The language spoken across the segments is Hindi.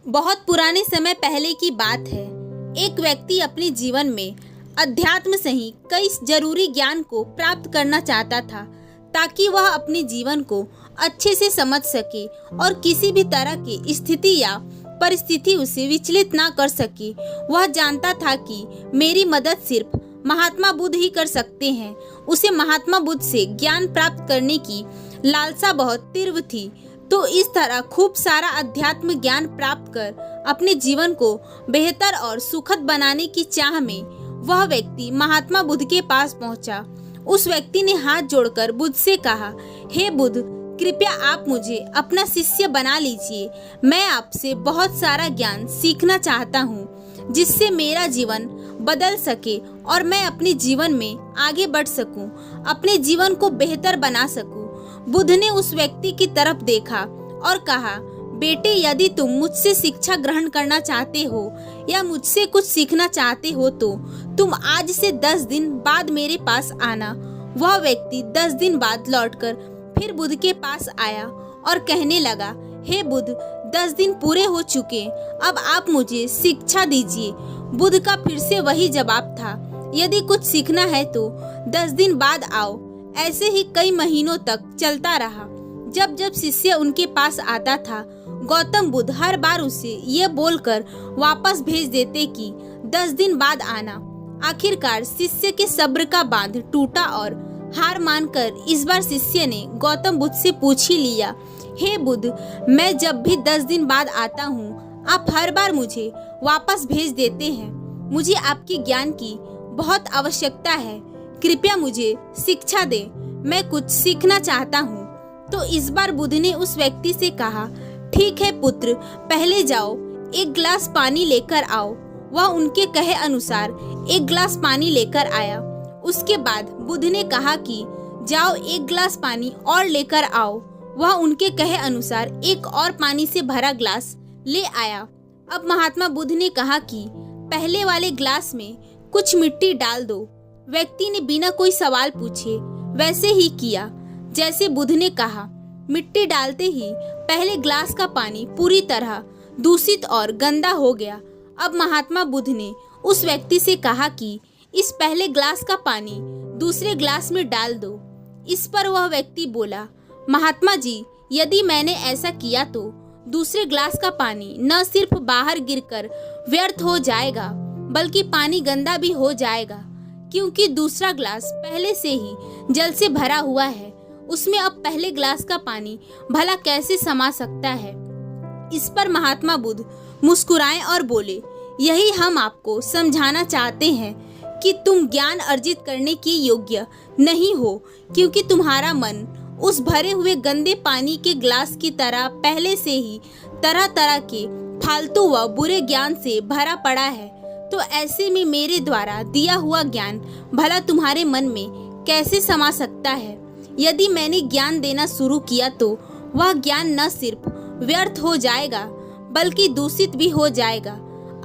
बहुत पुराने समय पहले की बात है। एक व्यक्ति अपने जीवन में अध्यात्म से ही कई जरूरी ज्ञान को प्राप्त करना चाहता था, ताकि वह अपने जीवन को अच्छे से समझ सके और किसी भी तरह की स्थिति या परिस्थिति उसे विचलित ना कर सके। वह जानता था कि मेरी मदद सिर्फ महात्मा बुद्ध ही कर सकते हैं। उसे महात्मा बुद्ध से ज्ञान प्राप्त करने की लालसा बहुत तीव्र थी, तो इस तरह खूब सारा अध्यात्म ज्ञान प्राप्त कर अपने जीवन को बेहतर और सुखद बनाने की चाह में वह व्यक्ति महात्मा बुद्ध के पास पहुंचा। उस व्यक्ति ने हाथ जोड़कर बुद्ध से कहा, हे बुद्ध, कृपया आप मुझे अपना शिष्य बना लीजिए। मैं आपसे बहुत सारा ज्ञान सीखना चाहता हूँ, जिससे मेरा जीवन बदल सके और मैं अपने जीवन में आगे बढ़ सकूं, अपने जीवन को बेहतर बना सकूं। बुद्ध ने उस व्यक्ति की तरफ देखा और कहा, बेटे, यदि तुम मुझसे शिक्षा ग्रहण करना चाहते हो या मुझसे कुछ सीखना चाहते हो तो तुम आज से 10 दिन बाद मेरे पास आना। वह व्यक्ति 10 दिन बाद लौटकर फिर बुद्ध के पास आया और कहने लगा, हे बुद्ध, 10 दिन पूरे हो चुके, अब आप मुझे शिक्षा दीजिए। बुद्ध का फिर से वही जवाब था, यदि कुछ सीखना है तो 10 दिन बाद आओ। ऐसे ही कई महीनों तक चलता रहा। जब जब शिष्य उनके पास आता था, गौतम बुद्ध हर बार उसे ये बोलकर वापस भेज देते कि 10 दिन बाद आना। आखिरकार शिष्य के सब्र का बांध टूटा और हार मानकर इस बार शिष्य ने गौतम बुद्ध से पूछ ही लिया, हे बुद्ध, मैं जब भी 10 दिन बाद आता हूँ, आप हर बार मुझे वापस भेज देते हैं। मुझे आपके ज्ञान की बहुत आवश्यकता है, कृपया मुझे शिक्षा दे, मैं कुछ सीखना चाहता हूँ। तो इस बार बुद्ध ने उस व्यक्ति से कहा, ठीक है पुत्र, पहले जाओ, एक गिलास पानी लेकर आओ। वह उनके कहे अनुसार एक गिलास पानी लेकर आया। उसके बाद बुद्ध ने कहा कि जाओ, एक गिलास पानी और लेकर आओ। वह उनके कहे अनुसार एक और पानी से भरा गिलास ले आया। अब महात्मा बुद्ध ने कहा कि पहले वाले गिलास में कुछ मिट्टी डाल दो। व्यक्ति ने बिना कोई सवाल पूछे वैसे ही किया जैसे बुद्ध ने कहा। मिट्टी डालते ही पहले गिलास का पानी पूरी तरह दूषित और गंदा हो गया। अब महात्मा बुद्ध ने उस व्यक्ति से कहा कि इस पहले गिलास का पानी दूसरे गिलास में डाल दो। इस पर वह व्यक्ति बोला, महात्मा जी, यदि मैंने ऐसा किया तो दूसरे गिलास का पानी न सिर्फ बाहर गिरकर व्यर्थ हो जाएगा, बल्कि पानी गंदा भी हो जाएगा, क्योंकि दूसरा गिलास पहले से ही जल से भरा हुआ है। उसमें अब पहले गिलास का पानी भला कैसे समा सकता है। इस पर महात्मा बुद्ध मुस्कुराए और बोले, यही हम आपको समझाना चाहते हैं कि तुम ज्ञान अर्जित करने के योग्य नहीं हो, क्योंकि तुम्हारा मन उस भरे हुए गंदे पानी के गिलास की तरह पहले से ही तरह तरह के फालतू व बुरे ज्ञान से भरा पड़ा है। तो ऐसे में मेरे द्वारा दिया हुआ ज्ञान भला तुम्हारे मन में कैसे समा सकता है। यदि मैंने ज्ञान देना शुरू किया तो वह ज्ञान न सिर्फ व्यर्थ हो जाएगा, बल्कि दूषित भी हो जाएगा।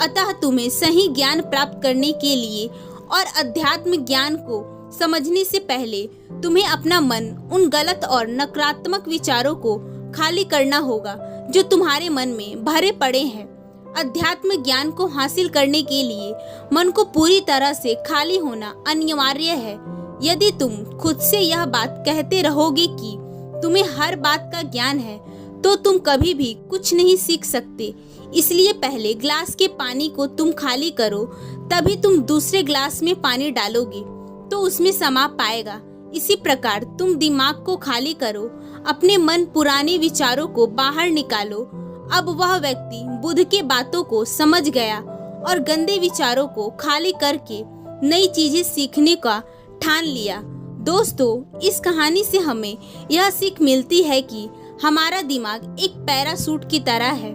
अतः तुम्हें सही ज्ञान प्राप्त करने के लिए और अध्यात्म ज्ञान को समझने से पहले तुम्हें अपना मन उन गलत और नकारात्मक विचारों को खाली करना होगा जो तुम्हारे मन में भरे पड़े हैं। अध्यात्म ज्ञान को हासिल करने के लिए मन को पूरी तरह से खाली होना अनिवार्य है। यदि तुम खुद से यह बात कहते रहोगे कि तुम्हें हर बात का ज्ञान है, तो तुम कभी भी कुछ नहीं सीख सकते। इसलिए पहले गिलास के पानी को तुम खाली करो, तभी तुम दूसरे गिलास में पानी डालोगे तो उसमें समा पाएगा। इसी प्रकार तुम दिमाग को खाली करो, अपने मन पुराने विचारों को बाहर निकालो। अब वह व्यक्ति बुद्ध के बातों को समझ गया और गंदे विचारों को खाली करके नई चीजें सीखने का ठान लिया। दोस्तों, इस कहानी से हमें यह सीख मिलती है कि हमारा दिमाग एक पैराशूट की तरह है।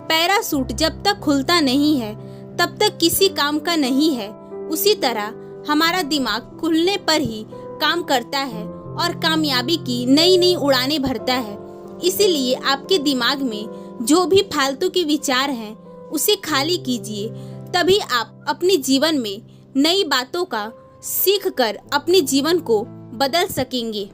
पैराशूट जब तक खुलता नहीं है तब तक किसी काम का नहीं है। उसी तरह हमारा दिमाग खुलने पर ही काम करता है और कामयाबी की नई नई उड़ानें भरता है। इसीलिए आपके दिमाग में जो भी फालतू के विचार हैं उसे खाली कीजिए, तभी आप अपने जीवन में नई बातों का सीख कर अपने जीवन को बदल सकेंगे।